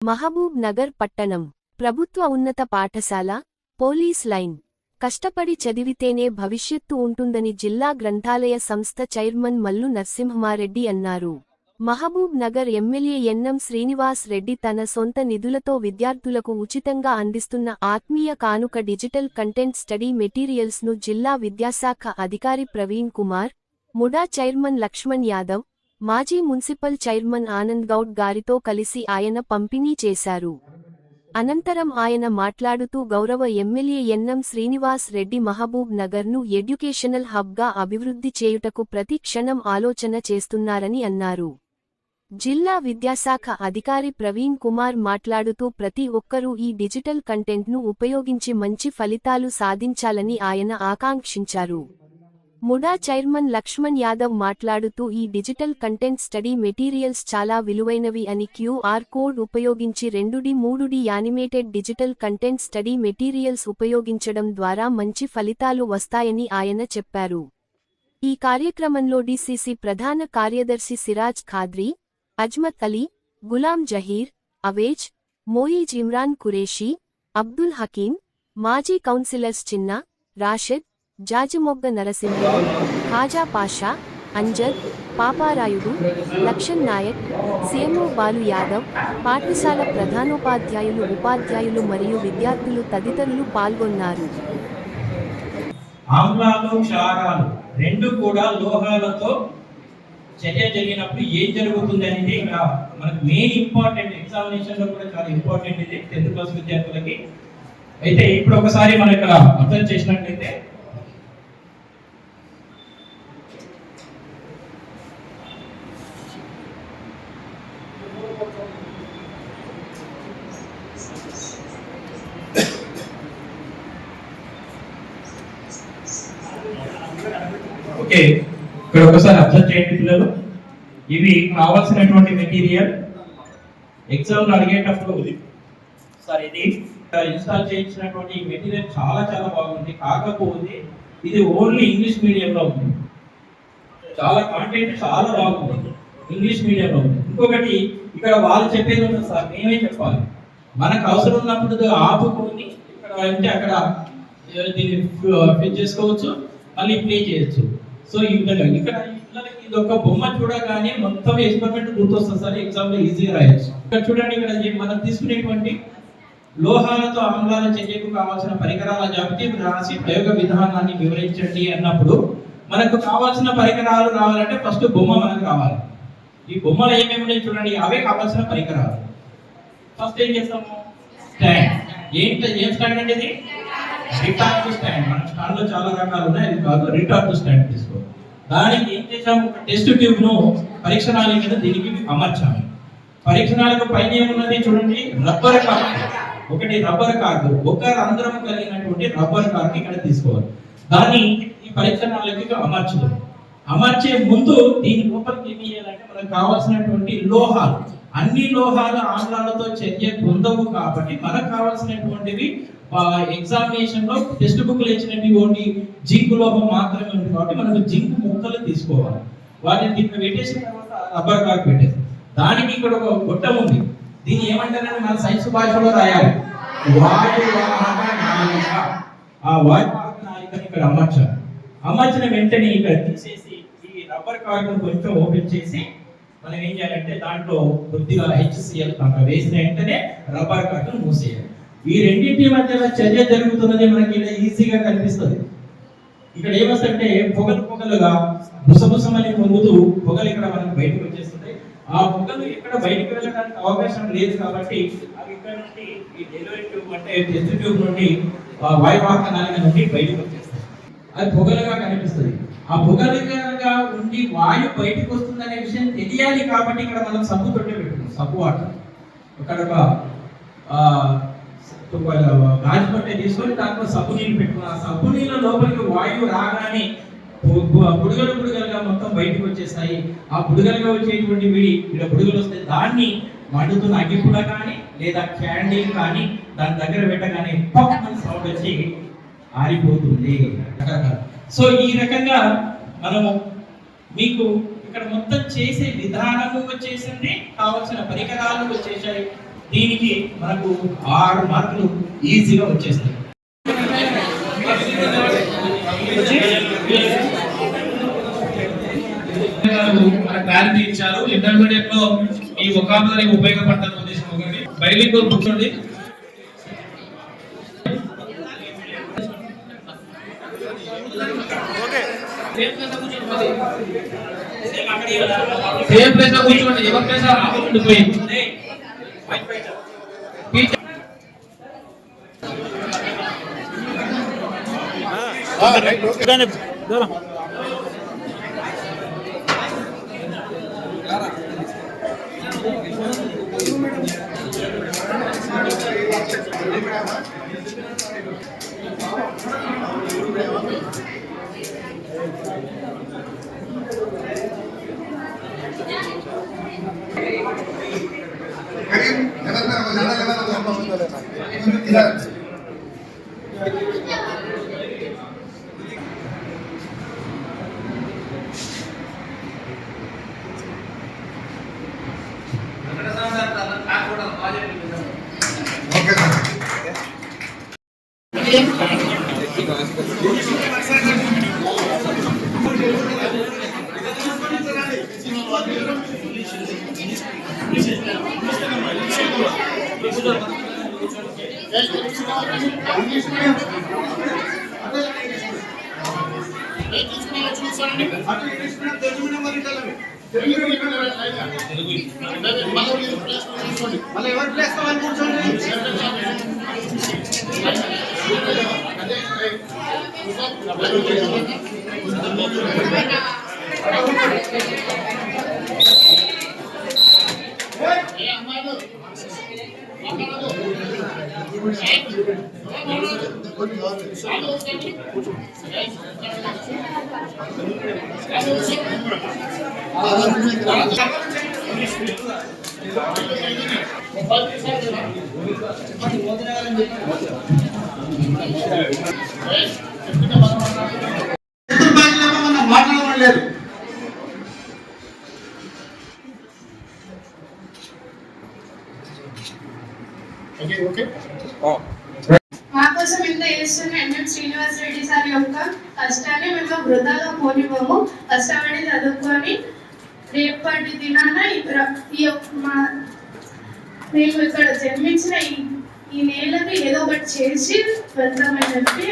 మహబూబ్ నగర్ పట్టణం ప్రభుత్వ ఉన్నత పాఠశాల పోలీస్ లైన్ కష్టపడి చదివితేనే భవిష్యత్తు ఉంటుందని జిల్లా గ్రంథాలయ సంస్థ చైర్మన్ మల్లు నరసింహారెడ్డి అన్నారు. మహబూబ్ నగర్ ఎమ్మెల్యే ఎన్నం శ్రీనివాస్ రెడ్డి తన సొంత నిధులతో విద్యార్థులకు ఉచితంగా అందిస్తున్న ఆత్మీయ కానుక డిజిటల్ కంటెంట్ స్టడీ మెటీరియల్స్ ను జిల్లా విద్యాశాఖ అధికారి ప్రవీణ్ కుమార్, ముడా చైర్మన్ లక్ష్మణ్ యాదవ్, మాజీ మున్సిపల్ చైర్మన్ ఆనంద్ గౌడ్ గారితో కలిసి ఆయన పంపిణీ చేశారు. అనంతరం ఆయన మాట్లాడుతూ గౌరవ ఎమ్మెల్యే ఎన్నం శ్రీనివాస్ రెడ్డి మహబూబ్ నగర్ను ఎడ్యుకేషనల్ హబ్గా అభివృద్ధి చేయుటకు ప్రతి క్షణం ఆలోచన చేస్తున్నారని అన్నారు. జిల్లా విద్యాశాఖ అధికారి ప్రవీణ్ కుమార్ మాట్లాడుతూ ప్రతి ఒక్కరూ ఈ డిజిటల్ కంటెంట్ను ఉపయోగించి మంచి ఫలితాలు సాధించాలని ఆయన ఆకాంక్షించారు. ముడా చైర్మన్ లక్ష్మణ్ యాదవ్ మాట్లాడుతూ ఈ డిజిటల్ కంటెంట్ స్టడీ మెటీరియల్స్ చాలా విలువైనవి అని QR కోడ్ ఉపయోగించి 2D 3D animated digital content study materials ఉపయోగించడం ద్వారా మంచి ఫలితాలు వస్తాయని ఆయన చెప్పారు. ఈ కార్యక్రమంలో DCC ప్రధాన కార్యదర్శి సిరాజ్ ఖాద్రీ, అజ్మత్ అలీ, గులాం జహీర్, అవేజ్, మోయిజ్ ఇమ్రాన్ కురేషీ, అబ్దుల్ హకీం, మాజీ కౌన్సిలర్స్ చిన్న, రాషిద్, జాజిమొగ్గ నరసింహులు, ఖాజా పాషా, అంజద్, పాపారాయుడు, లక్ష్మణ్ నాయక్, సిఎంఓ బాలు యాదవ్, పాఠశాల ప్రధానోపాధ్యాయులు, ఉపాధ్యాయులు మరియు విద్యార్థులు తదితరులు పాల్గొన్నారు. ఆమ్లాలు క్షారాలు రెండు కూడా లోహాలతో చర్య జరిగినప్పుడు ఏం జరుగుతుంది అనేది ఇక్కడ మనకు మెయిన్ ఇంపార్టెంట్, ఎగ్జామినేషన్ లో కూడా చాలా ఇంపార్టెంట్ ఇది 10th క్లాస్ విద్యార్థులకి. అయితే ఇప్పుడు ఒకసారి మనం ఇక్కడ అర్థం చేసినట్లయితే ఓకే, ఇక్కడ ఒకసారి అబ్జర్వ్ చేయండి పిల్లలు. ఇవి కావాల్సినటువంటి మెటీరియల్ ఎగ్జామ్ అడిగేటప్పుడు సార్ ఇది ఇన్స్టాల్ చేయించినటువంటి మెటీరియల్ చాలా చాలా బాగుంది. కాకపోతే ఇది ఓన్లీ ఇంగ్లీష్ మీడియంలో ఉంది. చాలా కాంటెంట్ చాలా బాగుంది, ఇంగ్లీష్ మీడియంలో ఉంది. ఇంకొకటి ఇక్కడ వాళ్ళు చెప్పేది ఉంటుంది సార్, మేమే చెప్పాలి. మనకు అవసరం ఉన్నప్పుడు ఆపుకొని ఇక్కడ అంటే అక్కడ దీన్ని ఫిట్ చేసుకోవచ్చు, మళ్ళీ ప్లే చేయొచ్చు. సో ఈ విధంగా ఇక్కడ పిల్లలకి ఇది ఒక బొమ్మ చూడగానే మొత్తం ఎక్స్పెరిమెంట్ గుర్తొస్తుంది సార్, ఎగ్జామ్ లో ఈజీగా రాయొచ్చు. ఇక్కడ చూడండి, ఇక్కడ మనం తీసుకునేటువంటి లోహాలతో ఆమ్లాల చర్యకు కావాల్సిన పరికరాల జాబితా రాసి ప్రయోగ విధానాన్ని వివరించండి అన్నప్పుడు మనకు కావాల్సిన పరికరాలు రావాలంటే ఫస్ట్ బొమ్మ మనకు కావాలి. ఈ బొమ్మలు ఏమేమి ఉన్నాయి చూడండి, అవే కావాల్సిన పరికరాలు. ఫస్ట్ ఏం చేస్తాము, స్టాండ్. ఏం స్టాండ్ అంటే ఇది రిటార్డ్ స్టాండ్. మన స్టాండ్ లో చాలా రకాలు ఉన్నాయి, అది కాదు, రిటార్డ్ స్టాండ్ తీసుకో. దానికి ఏం చేసాము, ఒక టెస్ట్ ట్యూబ్ ను పరీక్షణాల మీద దీనికి అమర్చాము. పరీక్షణాలకు పైన ఏమున్నది చూడండి, రబ్బర్ కార్డ్. ఒకటి రబ్బర్ కార్డు, ఒక రంధ్రం కలిగినటువంటి రబ్బర్ కార్డు ఇక్కడ తీసుకోవాలి. దాన్ని ఈ పరీక్షణాలకి అమర్చదు. అమర్చే ముందు దీని లోపలికి ఏమి చేయాలంటే మనకు కావాల్సినటువంటి లోహాలు, అన్ని లోహాలు ఆమ్లాలతో చర్య పొందవు కాబట్టి మనకు కావాల్సినటువంటివి ఎగ్జామినేషన్ లో టెక్స్ట్ బుక్ లో ఇచ్చినవి ఓన్లీ జింక్ లోహం మాత్రమే ఉంది కాబట్టి మనకు జింక్ ముక్కలు తీసుకోవాలి. వాటిని దీన్ని పెట్టేసిన తర్వాత రబ్బర్ కార్డ్ పెట్టేసి దానికి ఇక్కడ ఒక గొట్టం ఉంది. దీన్ని ఏమంటారంటే మన సైన్స్ భాషలో రాయాలి, వాయువాహక నాళిక. ఆ వాయువాహక నాళికని ఇక్కడ అమర్చాలి. అమర్చిన వెంటనే ఇక్కడ తీసేసి ఈ రబ్బర్ కార్డును కొంచెం ఓపెన్ చేసి మనం ఏం చేయాలంటే దాంట్లో కొద్దిగా HCl దాంట్లో వేసిన వెంటనే రబ్బర్ కార్డును మూసేయాలి. ఈ రెండింటి మధ్య చర్య జరుగుతున్నది మనకి ఇలా ఈజీగా కనిపిస్తుంది. ఇక్కడ ఏమొస్తుంటే పొగలుగా బుసబుసమని పొంగుతూ పొగలు ఇక్కడ మనకు బయటకు వచ్చేస్తుంది. ఆ పొగలు ఇక్కడ బయటకు వెళ్ళడానికి అవకాశం లేదు కాబట్టి అవి ఇక్కడ నుండి ఈ డెలివరీ ట్యూబ్ అంటే టెస్ట్ ట్యూబ్ నుండి వాయువాహక నాళిక నుండి బయటకు వచ్చేస్తాయి. అది పొగలుగా కనిపిస్తుంది. ఆ పొగలుగా ఉండి వాయు బయటకు వస్తుందనే విషయం తెలియాలి కాబట్టి ఇక్కడ మనం సబ్బు తొట్టే పెట్టుకున్నాం, సబ్బు వాటర్. ఇక్కడ గాజు పట్టే తీసుకొని దాంట్లో సబ్బు నీళ్ళు పెట్టుకున్నాం. ఆ సబ్బు నీళ్ళ లోపలికి వాయువు రాగానే బుడగలుగా మొత్తం బయటకు వచ్చేస్తాయి. ఆ బుడగలుగా వచ్చేటువంటి ఇక్కడ బుడగలు వస్తాయి. దాన్ని మండుతున్న అగ్గిపుడ కానీ లేదా క్యాండిల్ కానీ దాని దగ్గర పెట్టగానే సౌండ్ వచ్చి ఆరిపోతుంది. సో ఈ రకంగా మనము మీకు ఇక్కడ మొత్తం చేసే విధానము వచ్చేసింది, కావాల్సిన పరికరాలు వచ్చేసాయి. దీనికి మనకు 6 మార్కులు ఈజీగా వచ్చేస్తాయి. క్లారిటీ ఇచ్చారు. ఇంటర్మీడియట్ లో ఈ వొకాబులరీ ఉపయోగపడతాను ఉద్దేశం ఒకటి. బైలింగ్వల్ కూర్చోండి. సేమ్ ప్లేస్ లో కూర్చోండి. ఎవరి ప్లేస్ ఆపకుండా పోయి మాట్లాడలేదు. మా కోసం ఇంత చేస్తున్న ఎన్ఎం శ్రీనివాస్ రెడ్డి సార్ యొక్క కష్టాన్ని మేము వృధాగా పోనివ్వము. కష్టపడి చదువుకొని రేపటి దినాన మేము ఇక్కడ జన్మించిన ఈ నేలకు ఏదో ఒకటి చేసి వెళ్తామని చెప్పి